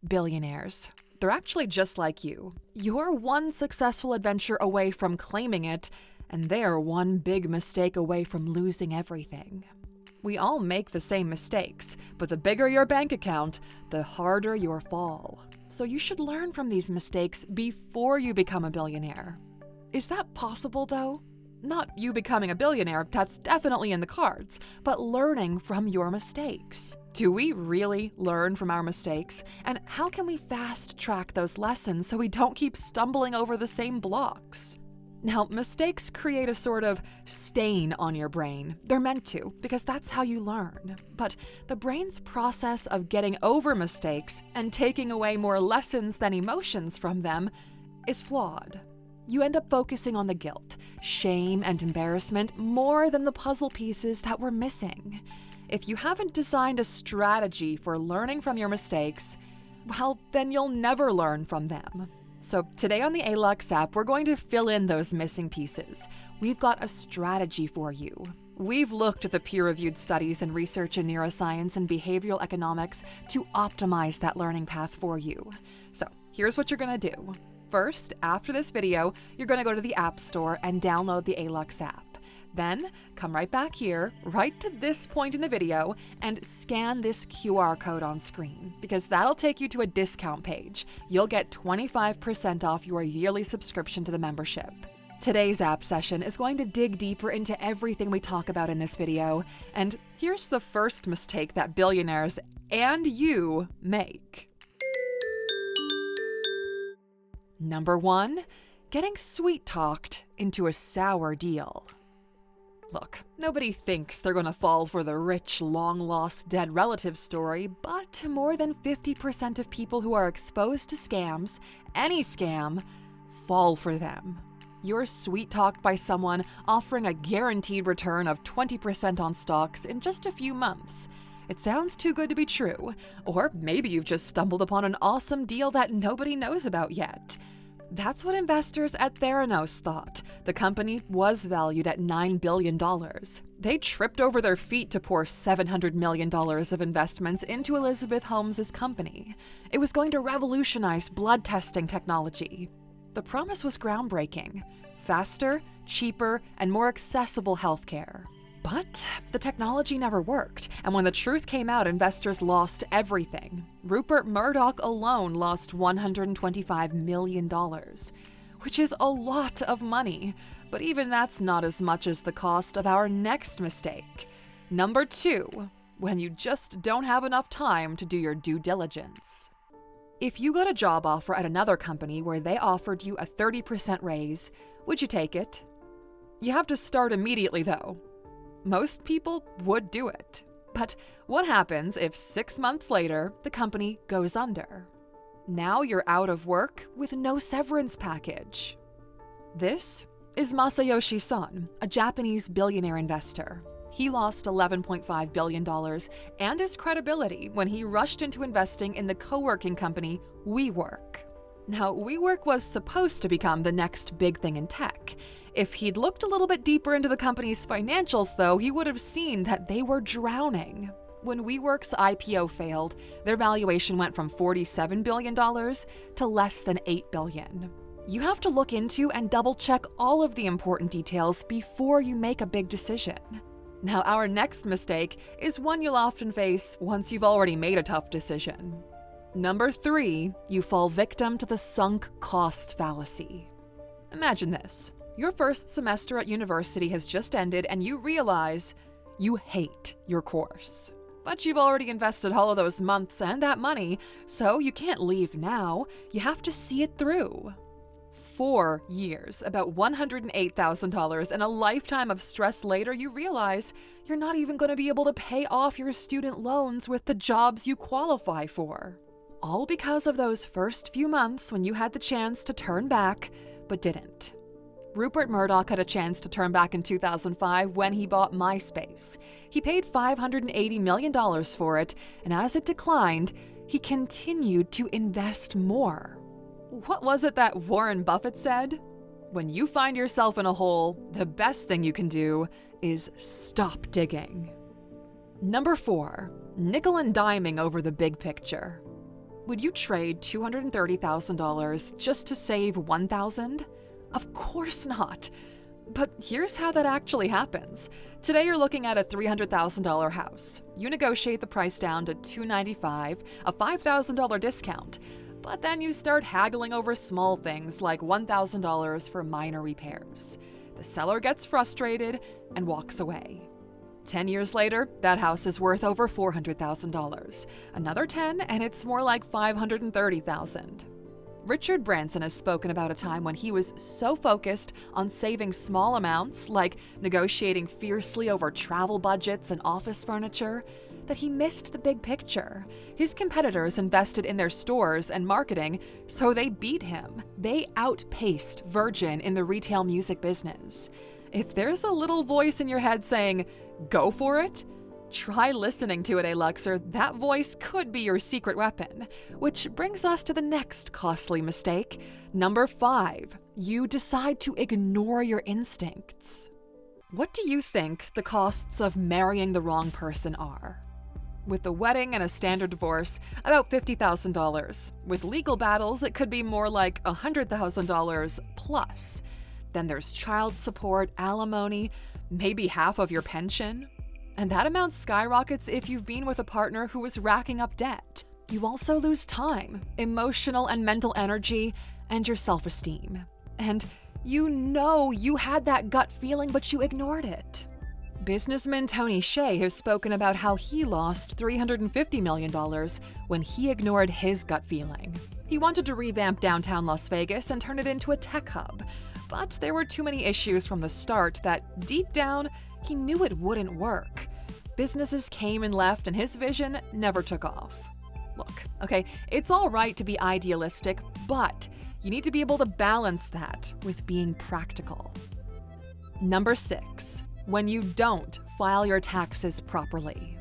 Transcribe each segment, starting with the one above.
Billionaires. They're actually just like you. You're one successful adventure away from claiming it, and they're one big mistake away from losing everything. We all make the same mistakes, but the bigger your bank account, the harder your fall. So you should learn from these mistakes before you become a billionaire. Is that possible, though? Not you becoming a billionaire, that's definitely in the cards, but learning from your mistakes. Do we really learn from our mistakes? And how can we fast-track those lessons so we don't keep stumbling over the same blocks? Now, mistakes create a sort of stain on your brain. They're meant to, because that's how you learn. But the brain's process of getting over mistakes and taking away more lessons than emotions from them is flawed. You end up focusing on the guilt, shame, and embarrassment more than the puzzle pieces that were missing. If you haven't designed a strategy for learning from your mistakes, well, then you'll never learn from them. So today on the Alux app, we're going to fill in those missing pieces. We've got a strategy for you. We've looked at the peer-reviewed studies and research in neuroscience and behavioral economics to optimize that learning path for you. So here's what you're going to do. First, after this video, you're going to go to the App Store and download the Alux app. Then, come right back here, right to this point in the video, and scan this QR code on screen, because that'll take you to a discount page. You'll get 25% off your yearly subscription to the membership. Today's app session is going to dig deeper into everything we talk about in this video, and here's the first mistake that billionaires and you make. Number 1, getting sweet-talked into a sour deal. Look, nobody thinks they're gonna fall for the rich, long-lost dead relative story, but more than 50% of people who are exposed to scams, any scam, fall for them. You're sweet-talked by someone offering a guaranteed return of 20% on stocks in just a few months. It sounds too good to be true, or maybe you've just stumbled upon an awesome deal that nobody knows about yet. That's what investors at Theranos thought. The company was valued at $9 billion. They tripped over their feet to pour $700 million of investments into Elizabeth Holmes' company. It was going to revolutionize blood testing technology. The promise was groundbreaking: faster, cheaper, and more accessible healthcare. But the technology never worked, and when the truth came out, investors lost everything. Rupert Murdoch alone lost $125 million, which is a lot of money, but even that's not as much as the cost of our next mistake. Number 2, when you just don't have enough time to do your due diligence. If you got a job offer at another company where they offered you a 30% raise, would you take it? You have to start immediately, though. Most people would do it. But what happens if 6 months later, the company goes under? Now you're out of work with no severance package. This is Masayoshi Son, a Japanese billionaire investor. He lost $11.5 billion and his credibility when he rushed into investing in the co-working company WeWork. Now, WeWork was supposed to become the next big thing in tech. If he'd looked a little bit deeper into the company's financials, though, he would have seen that they were drowning. When WeWork's IPO failed, their valuation went from $47 billion to less than $8 billion. You have to look into and double-check all of the important details before you make a big decision. Now, our next mistake is one you'll often face once you've already made a tough decision. Number 3, you fall victim to the sunk cost fallacy. Imagine this. Your first semester at university has just ended and you realize you hate your course. But you've already invested all of those months and that money, so you can't leave now. You have to see it through. 4 years, about $108,000, and a lifetime of stress later, you realize you're not even going to be able to pay off your student loans with the jobs you qualify for. All because of those first few months when you had the chance to turn back, but didn't. Rupert Murdoch had a chance to turn back in 2005 when he bought MySpace. He paid $580 million for it, and as it declined, he continued to invest more. What was it that Warren Buffett said? When you find yourself in a hole, the best thing you can do is stop digging. Number 4, nickel and diming over the big picture. Would you trade $230,000 just to save $1,000? Of course not. But here's how that actually happens. Today you're looking at a $300,000 house. You negotiate the price down to $295,000, a $5,000 discount. But then you start haggling over small things like $1,000 for minor repairs. The seller gets frustrated and walks away. 10 years later, that house is worth over $400,000. Another 10 and it's more like $530,000. Richard Branson has spoken about a time when he was so focused on saving small amounts, like negotiating fiercely over travel budgets and office furniture, that he missed the big picture. His competitors invested in their stores and marketing, so they beat him. They outpaced Virgin in the retail music business. If there's a little voice in your head saying, "Go for it," try listening to it, Aluxer. That voice could be your secret weapon. Which brings us to the next costly mistake. Number 5, you decide to ignore your instincts. What do you think the costs of marrying the wrong person are? With the wedding and a standard divorce, about $50,000. With legal battles, it could be more like $100,000 plus. Then there's child support, alimony, maybe half of your pension. And that amount skyrockets if you've been with a partner who is racking up debt. You also lose time, emotional and mental energy, and your self-esteem. And you know you had that gut feeling, but you ignored it. Businessman Tony Hsieh has spoken about how he lost $350 million when he ignored his gut feeling. He wanted to revamp downtown Las Vegas and turn it into a tech hub, but there were too many issues from the start that, deep down, he knew it wouldn't work. Businesses came and left, and his vision never took off. Look, okay, it's all right to be idealistic, but you need to be able to balance that with being practical. Number 6, when you don't file your taxes properly.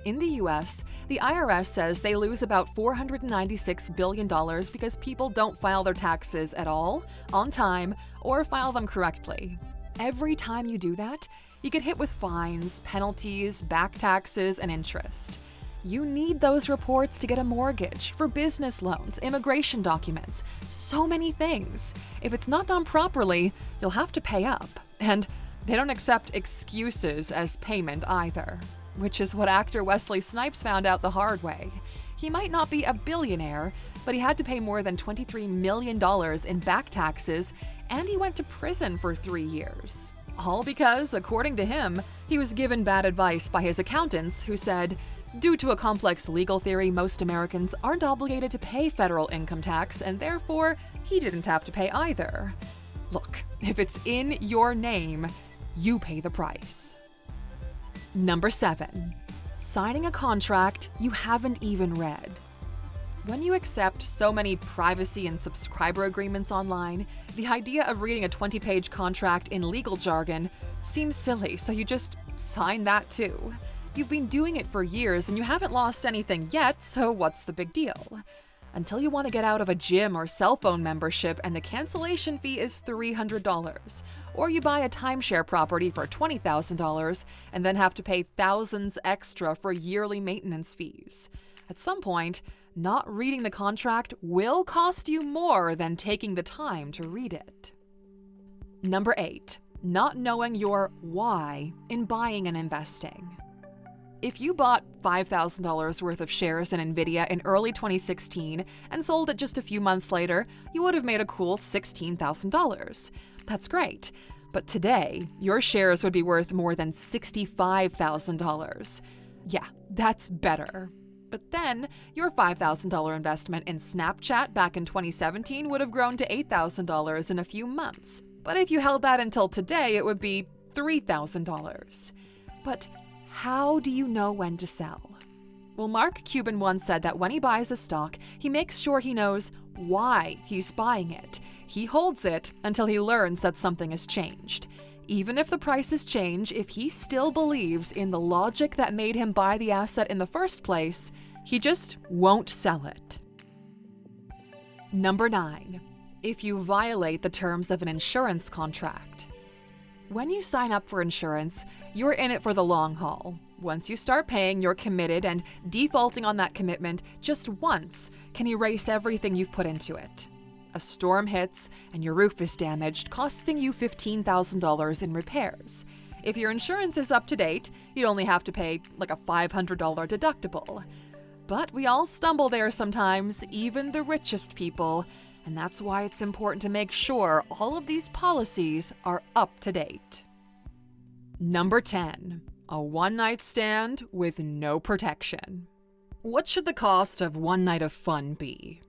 In the US, the IRS says they lose about $496 billion because people don't file their taxes at all, on time, or file them correctly. Every time you do that, you get hit with fines, penalties, back taxes, and interest. You need those reports to get a mortgage, for business loans, immigration documents, so many things. If it's not done properly, you'll have to pay up. And they don't accept excuses as payment either, which is what actor Wesley Snipes found out the hard way. He might not be a billionaire, but he had to pay more than $23 million in back taxes, and he went to prison for 3 years. All because, according to him, he was given bad advice by his accountants who said, due to a complex legal theory, most Americans aren't obligated to pay federal income tax, and therefore, he didn't have to pay either. Look, if it's in your name, you pay the price. Number 7, signing a contract you haven't even read. When you accept so many privacy and subscriber agreements online, the idea of reading a 20-page contract in legal jargon seems silly, so you just sign that too. You've been doing it for years and you haven't lost anything yet, so what's the big deal? Until you want to get out of a gym or cell phone membership and the cancellation fee is $300, or you buy a timeshare property for $20,000 and then have to pay thousands extra for yearly maintenance fees. At some point, not reading the contract will cost you more than taking the time to read it. Number 8, not knowing your why in buying and investing. If you bought $5,000 worth of shares in Nvidia in early 2016 and sold it just a few months later, you would have made a cool $16,000. That's great. But today, your shares would be worth more than $65,000. Yeah, that's better. But then, your $5,000 investment in Snapchat back in 2017 would have grown to $8,000 in a few months. But if you held that until today, it would be $3,000. But how do you know when to sell? Well, Mark Cuban once said that when he buys a stock, he makes sure he knows why he's buying it. He holds it until he learns that something has changed. Even if the prices change, if he still believes in the logic that made him buy the asset in the first place, he just won't sell it. Number 9, if you violate the terms of an insurance contract. When you sign up for insurance, you're in it for the long haul. Once you start paying, you're committed, and defaulting on that commitment just once can erase everything you've put into it. A storm hits and your roof is damaged, costing you $15,000 in repairs. If your insurance is up to date, you'd only have to pay like a $500 deductible. But we all stumble there sometimes, even the richest people, and that's why it's important to make sure all of these policies are up to date. Number 10. A one-night stand with no protection. What should the cost of one night of fun be?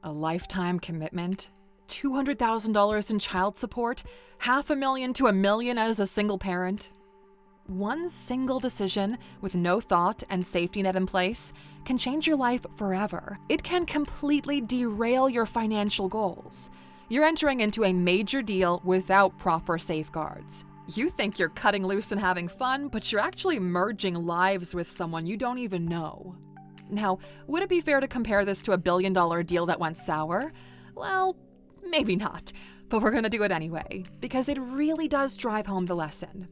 A lifetime commitment? $200,000 in child support? $500,000 to $1 million as a single parent? One single decision with no thought and safety net in place can change your life forever. It can completely derail your financial goals. You're entering into a major deal without proper safeguards. You think you're cutting loose and having fun, but you're actually merging lives with someone you don't even know. Now, would it be fair to compare this to a $1 billion deal that went sour? Well, maybe not, but we're gonna do it anyway, because it really does drive home the lesson.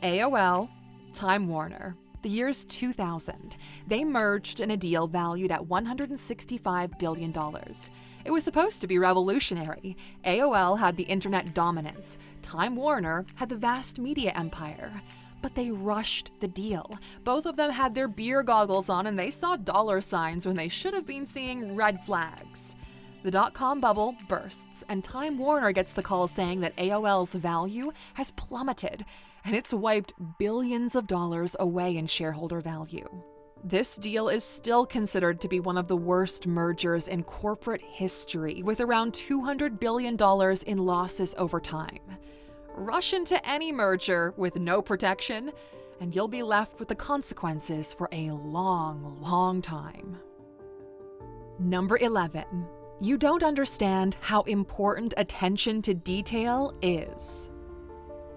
AOL, Time Warner, the year's 2000, they merged in a deal valued at $165 billion. It was supposed to be revolutionary. AOL had the internet dominance. Time Warner had the vast media empire. But they rushed the deal. Both of them had their beer goggles on and they saw dollar signs when they should have been seeing red flags. The dot-com bubble bursts, and Time Warner gets the call saying that AOL's value has plummeted, and it's wiped billions of dollars away in shareholder value. This deal is still considered to be one of the worst mergers in corporate history, with around $200 billion in losses over time. Rush into any merger with no protection, and you'll be left with the consequences for a long, long time. Number 11. You don't understand how important attention to detail is.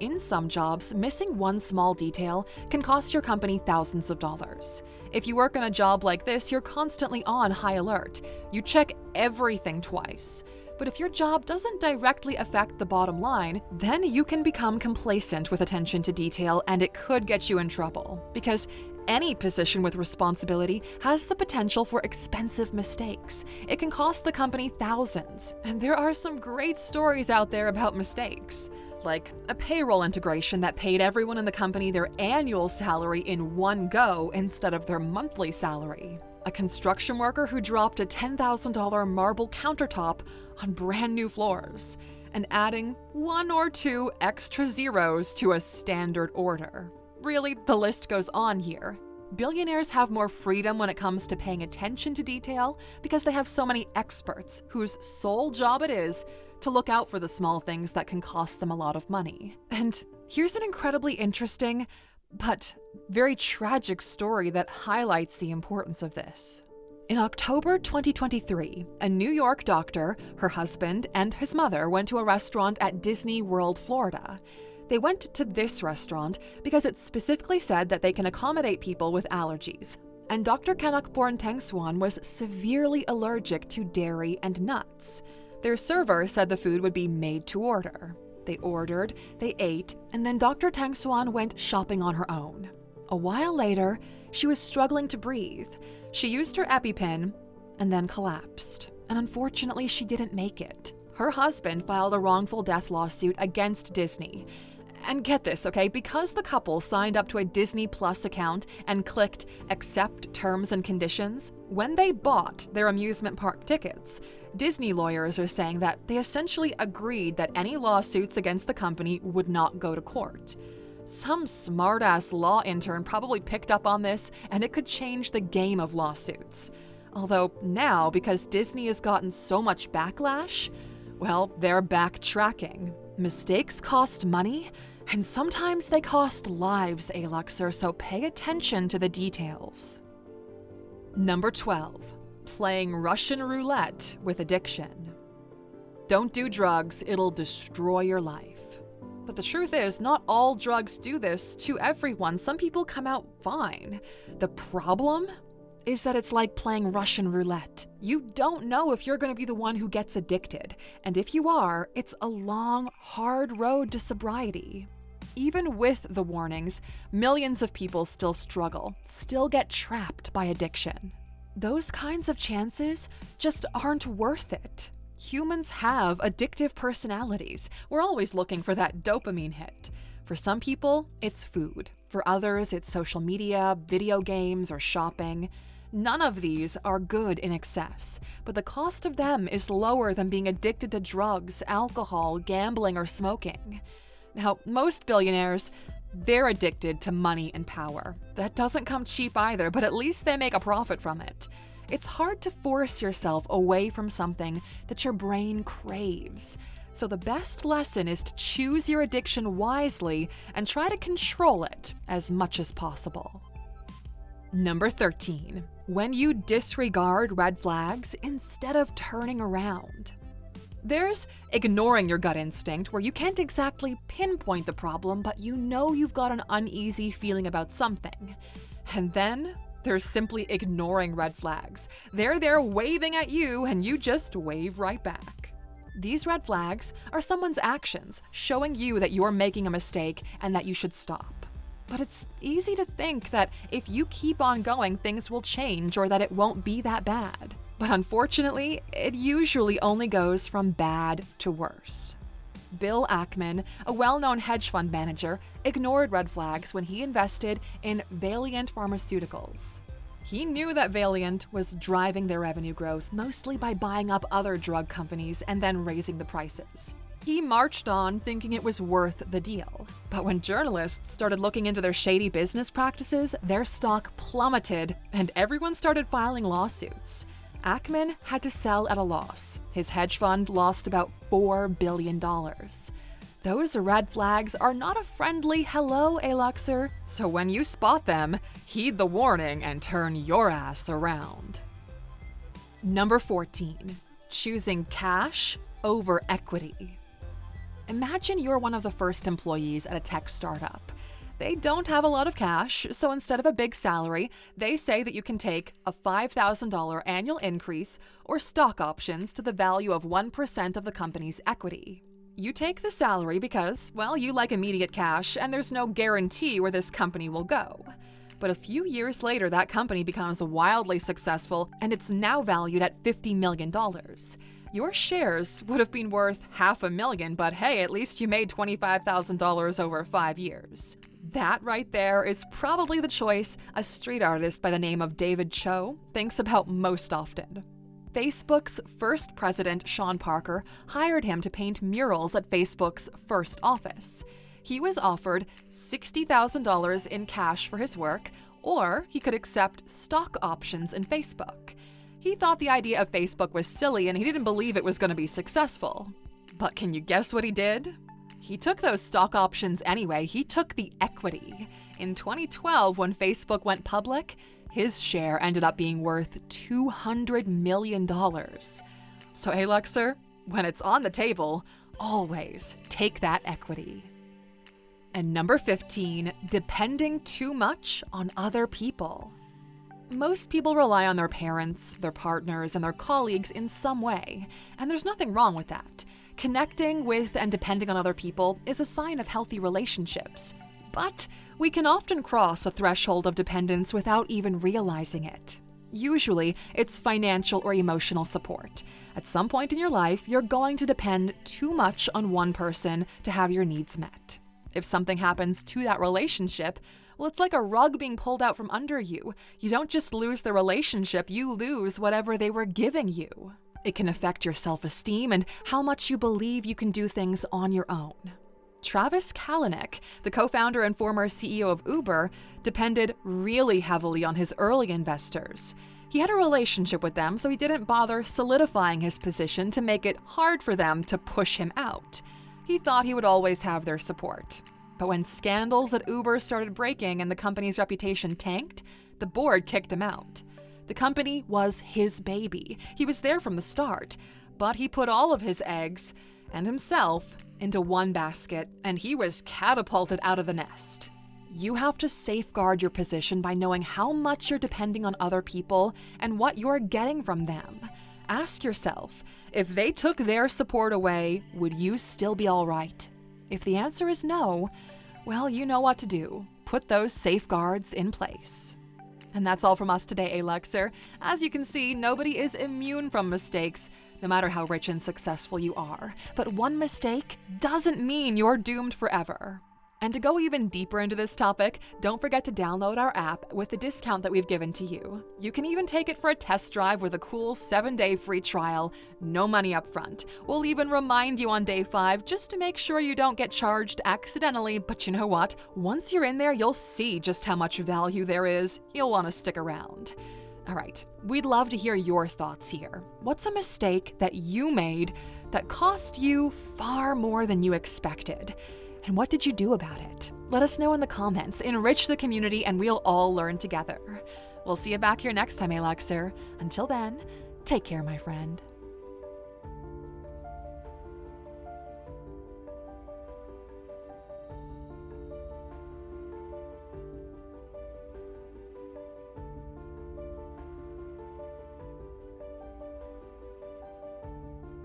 In some jobs, missing one small detail can cost your company thousands of dollars. If you work in a job like this, you're constantly on high alert. You check everything twice. But if your job doesn't directly affect the bottom line, then you can become complacent with attention to detail, and it could get you in trouble. Because any position with responsibility has the potential for expensive mistakes. It can cost the company thousands. And there are some great stories out there about mistakes. Like a payroll integration that paid everyone in the company their annual salary in one go instead of their monthly salary. A construction worker who dropped a $10,000 marble countertop on brand new floors, and adding 1 or 2 extra zeros to a standard order. Really, the list goes on here. Billionaires have more freedom when it comes to paying attention to detail because they have so many experts whose sole job it is to look out for the small things that can cost them a lot of money. And here's an incredibly interesting, but very tragic story that highlights the importance of this. In October 2023, a New York doctor, her husband, and his mother went to a restaurant at Disney World, Florida. They went to this restaurant because it specifically said that they can accommodate people with allergies. And Dr. Kanokborn Tengswan was severely allergic to dairy and nuts. Their server said the food would be made to order. They ordered, they ate, and then Dr. Tengswan went shopping on her own. A while later, she was struggling to breathe. She used her EpiPen and then collapsed. And unfortunately, she didn't make it. Her husband filed a wrongful death lawsuit against Disney. And get this, okay? Because the couple signed up to a Disney Plus account and clicked accept terms and conditions, when they bought their amusement park tickets, Disney lawyers are saying that they essentially agreed that any lawsuits against the company would not go to court. Some smart-ass law intern probably picked up on this, and it could change the game of lawsuits. Although now, because Disney has gotten so much backlash, well, they're backtracking. Mistakes cost money, and sometimes they cost lives, Aluxer, so pay attention to the details. Number 12. Playing Russian roulette with addiction. Don't do drugs, it'll destroy your life. But the truth is, not all drugs do this to everyone. Some people come out fine. The problem is that it's like playing Russian roulette. You don't know if you're going to be the one who gets addicted. And if you are, it's a long, hard road to sobriety. Even with the warnings, millions of people still struggle, still get trapped by addiction. Those kinds of chances just aren't worth it. Humans have addictive personalities. We're always looking for that dopamine hit. For some people, it's food. For others, it's social media, video games, or shopping. None of these are good in excess, but the cost of them is lower than being addicted to drugs, alcohol, gambling, or smoking. Now, most billionaires, they're addicted to money and power. That doesn't come cheap either, but at least they make a profit from it. It's hard to force yourself away from something that your brain craves. So the best lesson is to choose your addiction wisely and try to control it as much as possible. Number 13. When you disregard red flags instead of turning around. There's ignoring your gut instinct, where you can't exactly pinpoint the problem, but you know you've got an uneasy feeling about something. And then there's simply ignoring red flags. They're there waving at you, and you just wave right back. These red flags are someone's actions, showing you that you're making a mistake and that you should stop. But it's easy to think that if you keep on going, things will change or that it won't be that bad. But unfortunately, it usually only goes from bad to worse. Bill Ackman, a well-known hedge fund manager, ignored red flags when he invested in Valiant Pharmaceuticals. He knew that Valiant was driving their revenue growth mostly by buying up other drug companies and then raising the prices. He marched on thinking it was worth the deal. But when journalists started looking into their shady business practices, their stock plummeted and everyone started filing lawsuits. Ackman had to sell at a loss. His hedge fund lost about $4 billion. Those red flags are not a friendly hello, Aluxer. So when you spot them, heed the warning and turn your ass around. Number 14. Choosing cash over equity. Imagine you're one of the first employees at a tech startup. They don't have a lot of cash, so instead of a big salary, they say that you can take a $5,000 annual increase or stock options to the value of 1% of the company's equity. You take the salary because, well, you like immediate cash and there's no guarantee where this company will go. But a few years later, that company becomes wildly successful and it's now valued at $50 million. Your shares would have been worth $500,000, but hey, at least you made $25,000 over 5 years. That right there is probably the choice a street artist by the name of David Cho thinks about most often. Facebook's first president, Sean Parker, hired him to paint murals at Facebook's first office. He was offered $60,000 in cash for his work, or he could accept stock options in Facebook. He thought the idea of Facebook was silly and he didn't believe it was going to be successful. But can you guess what he did? He took those stock options anyway. He took the equity. In 2012, when Facebook went public, his share ended up being worth $200 million. So Aluxer, when it's on the table, always take that equity. And number 15, depending too much on other people. Most people rely on their parents, their partners, and their colleagues in some way, and there's nothing wrong with that. Connecting with and depending on other people is a sign of healthy relationships. But we can often cross a threshold of dependence without even realizing it. Usually, it's financial or emotional support. At some point in your life, you're going to depend too much on one person to have your needs met. If something happens to that relationship, well, it's like a rug being pulled out from under you. You don't just lose the relationship, you lose whatever they were giving you. It can affect your self-esteem and how much you believe you can do things on your own. Travis Kalanick, the co-founder and former CEO of Uber, depended really heavily on his early investors. He had a relationship with them, so he didn't bother solidifying his position to make it hard for them to push him out. He thought he would always have their support. But when scandals at Uber started breaking and the company's reputation tanked, the board kicked him out. The company was his baby. He was there from the start, but he put all of his eggs, and himself, into one basket, and he was catapulted out of the nest. You have to safeguard your position by knowing how much you're depending on other people and what you're getting from them. Ask yourself, if they took their support away, would you still be all right? If the answer is no, well, you know what to do. Put those safeguards in place. And that's all from us today, Aluxer. As you can see, nobody is immune from mistakes, no matter how rich and successful you are. But one mistake doesn't mean you're doomed forever. And to go even deeper into this topic, don't forget to download our app with the discount that we've given to you. You can even take it for a test drive with a cool 7-day free trial, no money up front. We'll even remind you on day 5 just to make sure you don't get charged accidentally, but you know what? Once you're in there, you'll see just how much value there is. You'll want to stick around. All right, we'd love to hear your thoughts here. What's a mistake that you made that cost you far more than you expected? And what did you do about it? Let us know in the comments. Enrich the community and we'll all learn together. We'll see you back here next time, Aluxer. Until then, take care, my friend.